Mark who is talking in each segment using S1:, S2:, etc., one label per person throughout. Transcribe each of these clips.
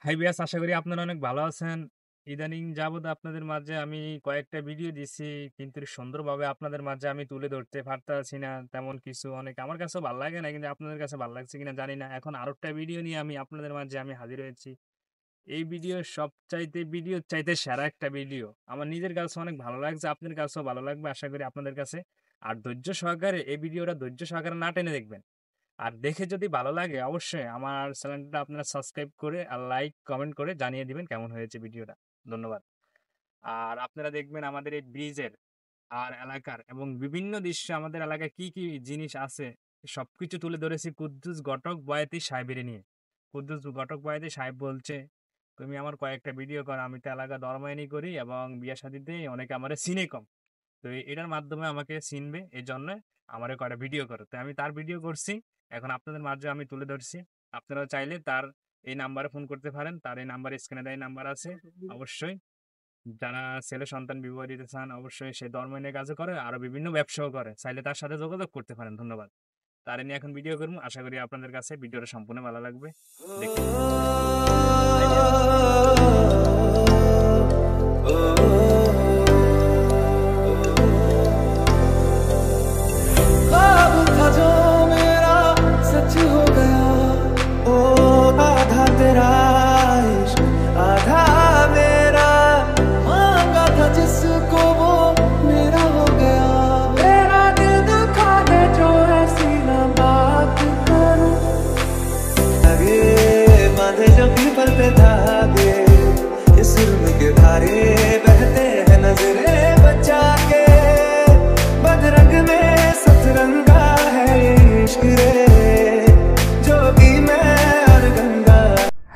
S1: High বিয়াস, আশা করি আপনারা অনেক ভালো আছেন। ইদানিং যাবৎ আপনাদের মাঝে আমি কয়েকটা ভিডিও দিছি, কিন্তু সুন্দরভাবে আপনাদের মাঝে আমি তুলে ধরতে পারতাছি না। তেমন কিছু অনেক আমার কাছেও ভাল লাগে না, কিন্তু আপনাদের কাছে ভাল লাগছে কিনা জানি না। এখন আরেকটা ভিডিও নিয়ে আমি আপনাদের মাঝে হাজির হয়েছি। এই ভিডিওর চাইতে সেরা একটা ভিডিও। আমার নিজের কাছে অনেক ভালো লাগছে, আপনাদের কাছেও ভালো লাগবে আশা করি আপনাদের কাছে। আর ধৈর্য সহকারে না টেনে দেখবেন। আর দেখে যদি ভালো লাগে অবশ্যই আমার চ্যানেলটা আপনারা সাবস্ক্রাইব করে আর লাইক কমেন্ট করে জানিয়ে দিবেন কেমন হয়েছে ভিডিওটা। ধন্যবাদ। আর আপনারা দেখবেন আমাদের এই ব্রিজের আর এলাকার এবং বিভিন্ন দৃশ্য, আমাদের এলাকায় কি কি জিনিস আছে সবকিছু তুলে ধরেছি কুদ্দুস ঘটক বয়াতি সাহেবের নিয়ে। কুদ্দুস ঘটক বয়াতি সাহেব বলছে, তুমি আমার কয়েকটা ভিডিও করো, আমি তো এলাকা ধর্মায়নি করি এবং বিয়ে শাদিতে অনেকে আমার চিনে কম। তো এটার মাধ্যমে আমাকে চিনবে, এই জন্য আমার কয়টা ভিডিও করো। তো আমি তার ভিডিও করছি, এখন আপনাদের মাঝে আমি তুলে ধরছি। আপনারা চাইলে তার এই নাম্বারে ফোন করতে পারেন, তার এই নাম্বার স্ক্রিনে দেয় নাম্বার আছে। অবশ্যই যারা ছেলে সন্তান বিবাহ দিতে চান, অবশ্যই সে ধর্ম নিয়ে কাজও করে, আরো বিভিন্ন ব্যবসাও করে, চাইলে তার সাথে যোগাযোগ করতে পারেন। ধন্যবাদ। তার নিয়ে এখন ভিডিও করবো, আশা করি আপনাদের কাছে ভিডিওটা সম্পূর্ণ ভালো লাগবে। দেখতে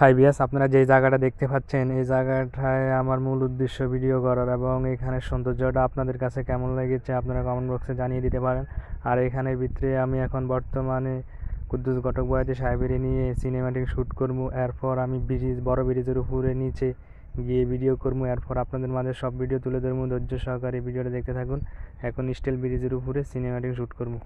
S1: হাই বিয়াস, আপনারা যে জায়গাটা দেখতে পাচ্ছেন এই জায়গাটায় আমার মূল উদ্দেশ্য ভিডিও করার, এবং এখানের সৌন্দর্যটা আপনাদের কাছে কেমন লেগেছে আপনারা কমেন্ট বক্সে জানিয়ে দিতে পারেন। আর এখানের ভিতরে আমি এখন বর্তমানে কুদ্দুস ঘটক বয়াতি সাহেবের নিয়ে সিনেমাটিক শ্যুট করবো। এরপর আমি বড় ব্রিজের উপরে নিচে গিয়ে ভিডিও করবো। এরপর আপনাদের মাঝে সব ভিডিও তুলে ধরবো। ধৈর্য সহকারে ভিডিওটা দেখতে থাকুন। এখন স্টিল ব্রিজের উপরে সিনেমাটিক শ্যুট করবো।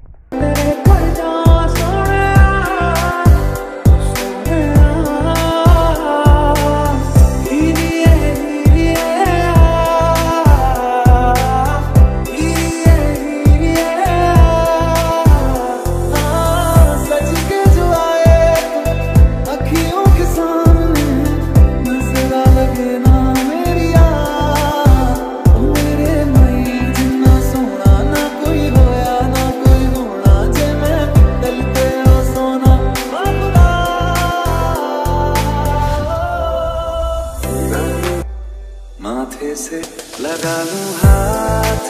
S2: माथे से लगा लूं हाथ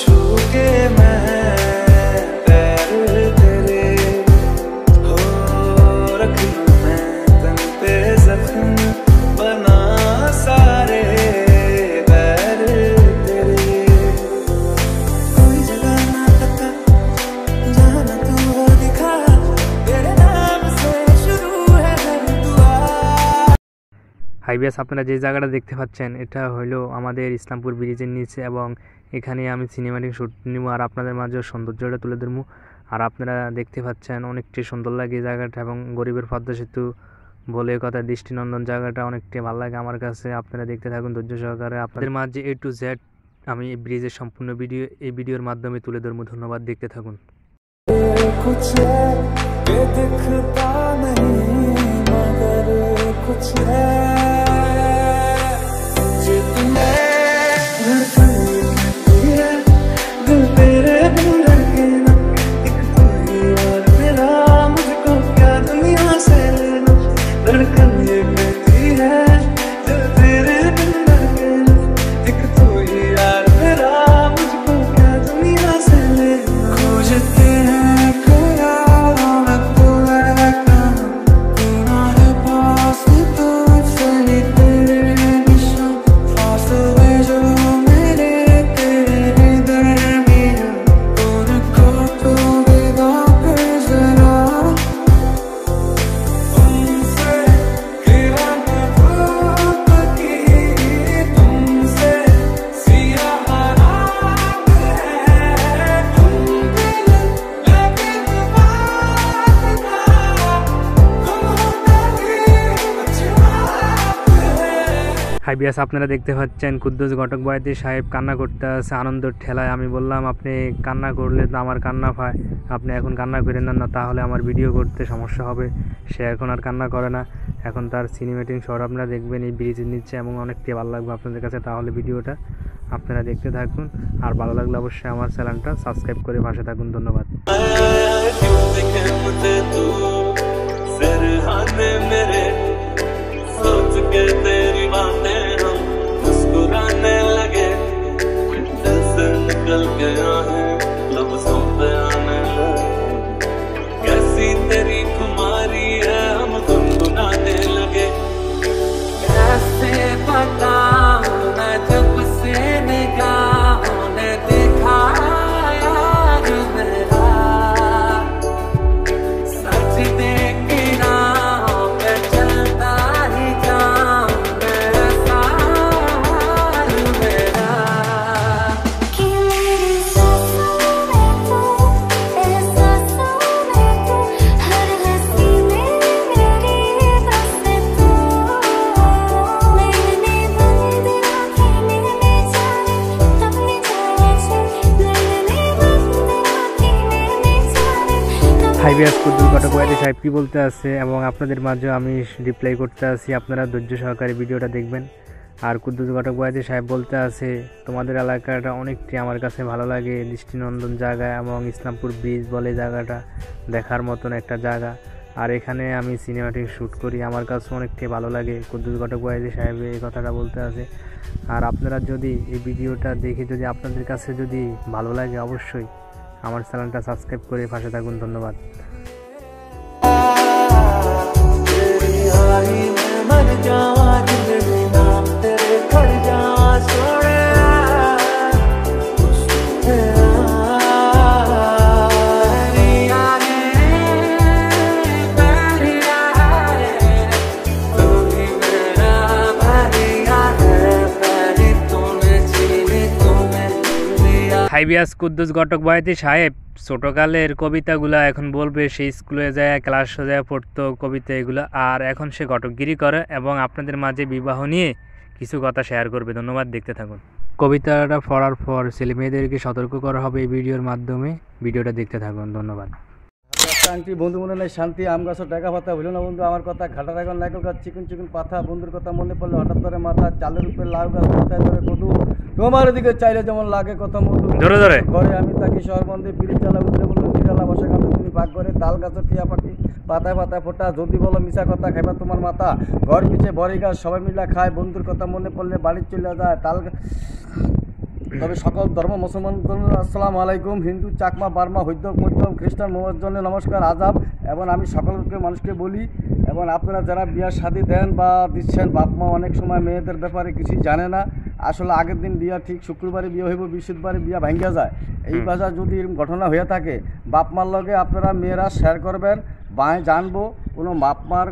S2: छू के मैं पैर तेरे हो, रख लूं मैं तन पे जख्म बना सारे पैर तेरे। कोई जगह ना पता जहाँ ना तू हो दिखा, तेरे नाम से शुरू है हर दुआ।
S1: হাই বিয়াস, আপনারা যে জায়গাটা দেখতে পাচ্ছেন এটা হলো আমাদের ইসলামপুর ব্রিজের নিচে, এবং এখানে আমি সিনেমাটিক শ্যুট নিব আর আপনাদের মাঝে সৌন্দর্যটা তুলে ধরবো। আর আপনারা দেখতে পাচ্ছেন অনেকটাই সুন্দর লাগে এই জায়গাটা, এবং গরিবের পদ্মা সেতু বলে কথা, দৃষ্টিনন্দন জায়গাটা অনেকটাই ভালো লাগে আমার কাছে। আপনারা দেখতে থাকুন ধৈর্য সহকারে। আপনাদের মাঝে A to Z আমি এই ব্রিজের সম্পূর্ণ ভিডিও এই ভিডিওর মাধ্যমে তুলে ধরবো। ধন্যবাদ, দেখতে থাকুন।
S2: कुछ है ये दिखता नहीं मगर कुछ है जो तुम्हें धड़कन कहती है, दिल तेरे बिन धड़के ना, एक तू ही और मेरा, मुझको क्या दुनिया से लेना। धड़कन ये कहती है दिल तेरे बिन धड़के ना, एक तू ही यार मेरा, मुझको क्या दुनिया से लेना। खोजते हैं
S1: হাই বিয়াস, আপনারা দেখতে পাচ্ছেন কুদ্দুস ঘটক বয়াতি সাহেব কান্না করতে আছে আনন্দের ঠেলায়। আমি বললাম আপনি কান্না করলে তো আমার কান্না পায়, আপনি এখন কান্না করেন না, তাহলে আমার ভিডিও করতে সমস্যা হবে। সে এখন আর কান্না করে না, এখন তার সিনেমেটিক শট আপনারা দেখবেন এই ব্রিজের নিচে, এবং অনেকটি ভালো লাগবে আপনাদের কাছে। তাহলে ভিডিওটা আপনারা দেখতে থাকুন, আর ভালো লাগলে অবশ্যই আমার চ্যানেলটা সাবস্ক্রাইব করে পাশে থাকুন। ধন্যবাদ।
S2: निकल गया है लफ्ज़ों पे आने लगे, कैसी तेरी खुमारी है हम गुनगुनाने लगे। कैसे बताऊं मैं जब से निगाहों ने देखा यार मेरा, सच देख के राहों पे चलता ही जाऊं मैं सार मेरा।
S1: হাই বিয়াস, কুদ্দুস ঘটক বয়াতি সাহেব কি বলতে আছে এবং আপনাদের মাঝে আমি রিপ্লাই করতে আছি, আপনারা ধৈর্য সহকারে ভিডিওটা দেখবেন। আর কুদ্দুস ঘটক বয়াতি সাহেব বলতে আছে, তোমাদের এলাকাটা অনেকটি আমার কাছে ভালো লাগে, দৃষ্টিনন্দন জায়গা, এবং ইসলামপুর ব্রিজ বলে জায়গাটা দেখার মতন একটা জায়গা। আর এখানে আমি সিনেমাটিক শ্যুট করি, আমার কাছে অনেকটি ভালো লাগে। কুদ্দুস ঘটক বয়াতি সাহেব এই কথাটা বলতে আছে। আর আপনারা যদি এই ভিডিওটা দেখে যদি আপনাদের কাছে যদি ভালো লাগে, অবশ্যই আমার চ্যানেলটা সাবস্ক্রাইব করে পাশে থাকুন। ধন্যবাদ। হাই বিয়াস, কুদ্দুস ঘটক বয়াতি সাহেব ছোটকালের কবিতাগুলা এখন বলবে, সেই স্কুলে যায় ক্লাস যায় পড়তো কবিতা এগুলো, আর এখন সে ঘটকগিরি করে এবং আপনাদের মাঝে বিবাহ নিয়ে কিছু কথা শেয়ার করবে। ধন্যবাদ, দেখতে থাকুন। কবিতাটা পড়ার পর ছেলে মেয়েদেরকে সতর্ক করা হবে এই ভিডিওর মাধ্যমে, ভিডিওটা দেখতে থাকুন। ধন্যবাদ।
S3: শান্তি বন্ধু মনে নেই শান্তি, আম গাছ টাকা পাতা হইল না বন্ধু আমার কথা, খাটার এখন নাইকল গাছ চিকুন চিকুন পাতা, বন্ধুর কথা মনে পড়লে হঠাৎ ধরে মাথা, চালের উপরে লাউ গাছ মাথায় ধরে কদু, তোমার দিকে চাইলে যেমন লাগে কথা মধু, ধরে ধরে ঘরে আমি থাকি শহর বন্ধে, পিড়ি চালা উঠলে বললো বিড়ালা বসে কাঁদো তুমি ভাগ করে, তাল গাছের টিয়া পাখি পাতায় পাতায় ফোটা, যদি বলো মিশা কথা খাইবা তোমার মাথা, ঘর পিছে বড়ি গাছ সবাই মিলা খায়, বন্ধুর কথা মনে পড়লে বাড়ি চলে যায় তাল। তবে সকল ধর্ম মুসলমান আসসালামু আলাইকুম, হিন্দু চাকমা বার্মা হৈদ্য মধ্যম খ্রিস্টান মোহাম্মদ জন্য নমস্কার আজাব। এবং আমি সকলকে মানুষকে বলি, এবং আপনারা যারা বিয়ার শাদি দেন বা দিচ্ছেন, বাপ মা অনেক সময় মেয়েদের ব্যাপারে কিছুই জানে না। আসলে আগের দিন বিয়া ঠিক শুক্রবারে বিয়ে হইব, বৃহস্পতিবারে বিয়া ভাঙ্গা যায়। এই বাজার যদি এরকম ঘটনা হয়ে থাকে, বাপ মার লগে আপনারা মেয়েরা শেয়ার করবেন, বাঁয়ে জানবো, কোনো বাপ মার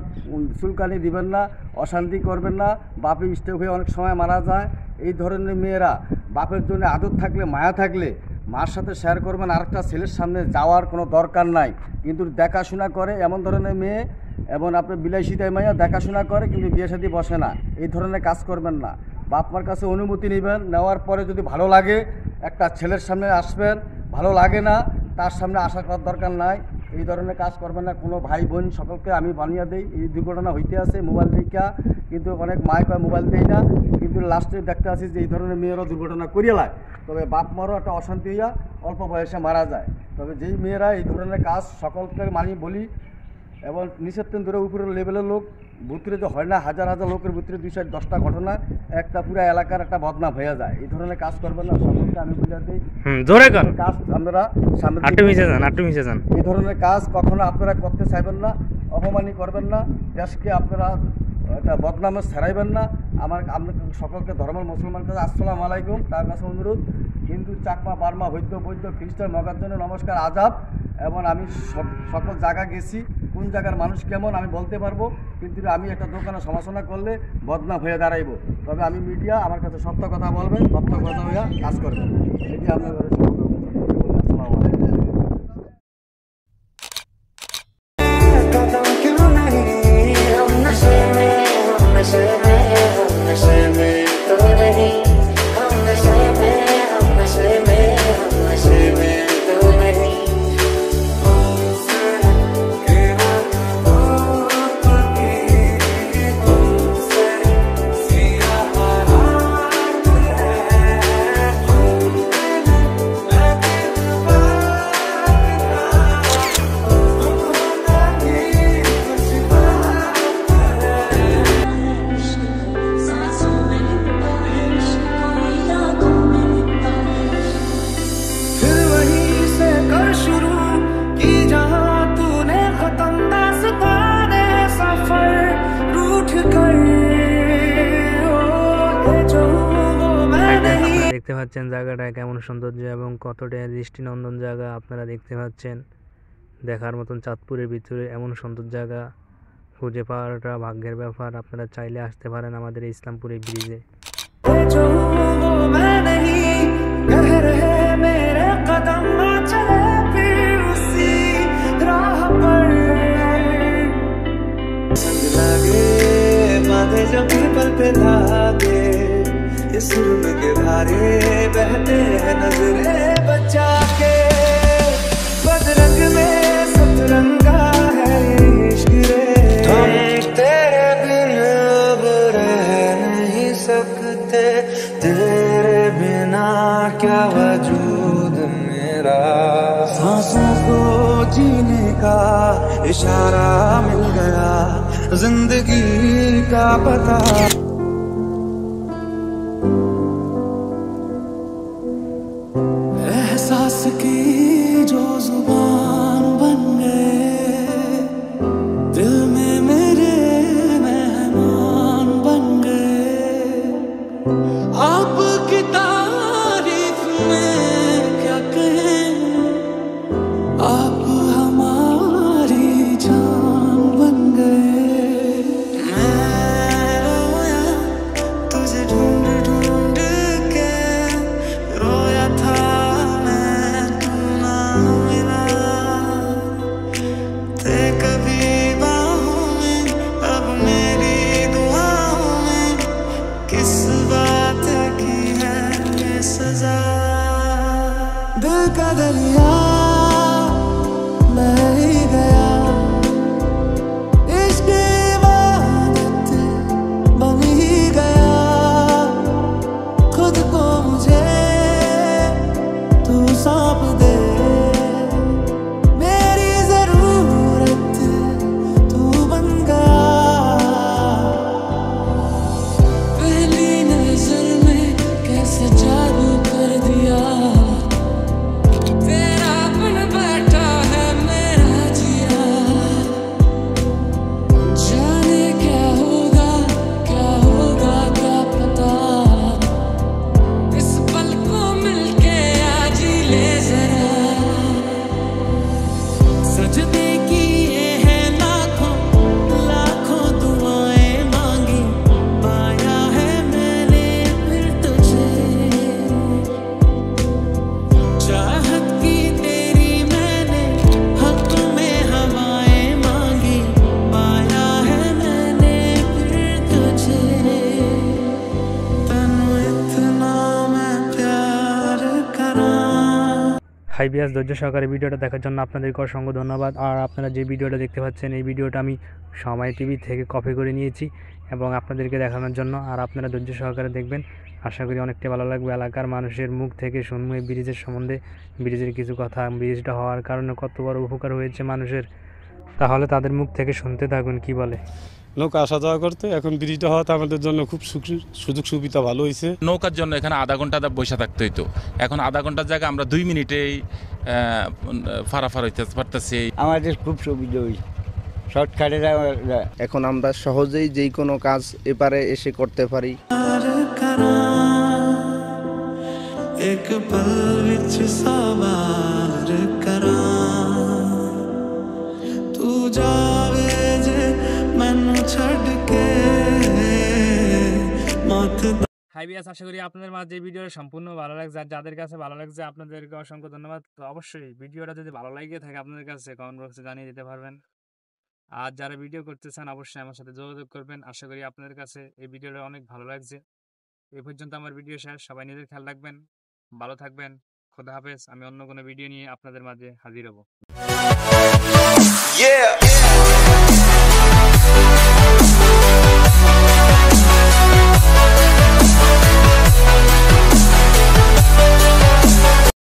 S3: চুলকানি দিবেন না, অশান্তি করবেন না। বাপে স্ট্রোক হয়ে অনেক সময় মারা যায়। এই ধরনের মেয়েরা বাপের জন্য আদর থাকলে, মায়া থাকলে মার সাথে শেয়ার করবেন, আরেকটা ছেলের সামনে যাওয়ার কোনো দরকার নাই। কিন্তু দেখাশোনা করে এমন ধরনের মেয়ে, এবং আপনার বিলাসিতায় মাইয়া দেখাশোনা করে কিন্তু বিয়ে শাদী বসে না, এই ধরনের কাজ করবেন না। বাপ মার কাছে অনুমতি নেবেন, নেওয়ার পরে যদি ভালো লাগে একটা ছেলের সামনে আসবেন, ভালো লাগে না তার সামনে আসা করার দরকার নাই। এই ধরনের কাজ করবেন না। কোনো ভাই বোন সকলকে আমি বানিয়ে দিই, এই দুর্ঘটনা হইতে আছে মোবাইল দেখা, কিন্তু অনেক মায় কয় মোবাইল দেই না, কিন্তু লাস্টে দেখতে আসি যে এই ধরনের মেয়েরাও দুর্ঘটনা করিয়ে লায়। তবে বাপ মারও একটা অশান্তি হইয়া অল্প বয়সে মারা যায়। তবে যেই মেয়েরা এই ধরনের কাজ সকলকে মানি বলি, এবং নিষেধ ধরে উপরের লেভেলের লোক ভিতরে যে হয় না, হাজার হাজার লোকের ভিতরে 2-10টা ঘটনা একটা পুরো এলাকার একটা বদনাম হয়ে যায়। এই ধরনের কাজ করবেন না, সকলকে আমি বুঝা দিই। কাজ আপনারা এই ধরনের কাজ কখনো আপনারা করতে চাইবেন না, অপমানই করবেন না, দেশকে আপনারা এটা বদনামে ছাড়াইবেন না। আপনার সকলকে ধর্মের মুসলমান কাছে আসসালামু আলাইকুম, তার কাছে অনুরোধ, হিন্দু চাকমা বার্মা হৈদ্য বৈদ্য খ্রিস্টান মগার জন্য নমস্কার আজাব। এবং আমি সকল জায়গা গেছি, কোন জায়গার মানুষ কেমন আমি বলতে পারবো, কিন্তু আমি একটা দোকানে সমালোচনা করলে বদনাম হয়ে দাঁড়াইব। তবে আমি মিডিয়া, আমার কাছে সত্য কথা বলবেন, সত্য কথা হইয়া কাজ করবেন, এটি আপনার কাছে আসসালামু আলাইকুম।
S1: দেখতে পাচ্ছেন জায়গাটা কেমন সৌন্দর্য এবং কতটা দৃষ্টিনন্দন জায়গা আপনারা দেখতে পাচ্ছেন। দেখার মতন চাঁদপুরের ভিতরে এমন সুন্দর জায়গা খুঁজে পাওয়াটা ভাগ্যের ব্যাপার। আপনারা চাইলে আসতে পারেন আমাদের এই ইসলামপুর এই ব্রিজে।
S2: जो वो मैं नहीं कह रहे मेरे कदम चले फिर उसी राह पर संग लागे बांधे जब पल पे धागे ये सुर के धारे बहते हैं नजरे बचा के बदरंग में सतरंगा है ये इश्क रे हम तेरे बिन अब रह नहीं सकते तेरे बिना क्या वजूद मेरा सांसों को जीने का इशारा मिल गया जिंदगी का पता एहसास की जो जुबान बन गए दिल में मेरे मेहमान बन गए आपकी तारीफ में क्या कहें आप हमारी जान बन गए मैं रोया तुझे ढूंढ ढूंढ के रोया था मैं तू ना मिला ते कभी बाहों में अब मेरी दुआओं में किस बात की है ये सजा दिल का दरिया बह ही गया इश्क इबादत बन ही गया खुद को मुझे तू सौंप दे मेरी जरूरत तू बन गया पहली नजर में कैसे जादू कर दिया तेरा बन बैठा है मेरा जिया जाने क्या होगा क्या पता इस पल को मिलके आज ही ले जरा सजदे किए हैं लाखों लाखों दुआएं मांगी पाया है मैंने फिर तुझे चाहत की तेरी मैंने हक में हवाएं मांगी पाया है मैंने फिर तुझे तनु इतना मैं प्यार करा
S1: হাই বিয়াস, ধৈর্য সহকারে ভিডিওটা দেখার জন্য আপনাদেরকে অসংখ্য ধন্যবাদ। আর আপনারা যে ভিডিওটা দেখতে পাচ্ছেন এই ভিডিওটা আমি সময় টিভি থেকে কপি করে নিয়েছি এবং আপনাদেরকে দেখানোর জন্য। আর আপনারা ধৈর্য সহকারে দেখবেন, আশা করি অনেকটা ভালো লাগবে। এলাকার মানুষের মুখ থেকে শুনবো এই ব্রিজের সম্বন্ধে, ব্রিজের কিছু কথা, ব্রিজটা হওয়ার কারণে কত বড় উপকার হয়েছে মানুষের। তাহলে তাদের মুখ থেকে শুনতে থাকুন কি বলে।
S4: নৌকা আসা যাওয়া করতে এখন ব্রিজটা হওয়াতে আমাদের জন্য খুব সুযোগ সুবিধা ভালো হয়েছে।
S5: নৌকার জন্য এখানে আধা ঘন্টা বসে থাকতে হইতো, এখন আধা ঘন্টার জায়গায় আমরা 2 মিনিটেই ফারাফার হইতে পারতেছি।
S3: আমাদের খুব সুবিধা হয়েছে, শর্টকাটে
S6: এখন আমরা সহজেই যেই কোনো কাজ এপারে এসে করতে পারি।
S2: एक पल विच सवार करा तू जावे जे मैनू छड़ के मौत
S1: হাই বিয়াস, আশা করি আপনাদের মাঝে এই ভিডিওটা সম্পূর্ণ ভালো লাগছে। আর যাদের কাছে ভালো লাগছে আপনাদেরকে অসংখ্য ধন্যবাদ। তো অবশ্যই ভিডিওটা যদি ভালো লাগে থাকে আপনাদের কাছে কমেন্ট বক্সে জানিয়ে দিতে পারবেন। আর যারা ভিডিও করতে চান অবশ্যই আমার সাথে যোগাযোগ করবেন। আশা করি আপনাদের কাছে এই ভিডিওটা অনেক ভালো লাগছে। এই পর্যন্ত আমার ভিডিও শেষ। সবাই নিজের খেয়াল রাখবেন, ভালো থাকবেন। খোদা হাফেজ। আমি অন্য কোনো ভিডিও নিয়ে আপনাদের মাঝে হাজির হব।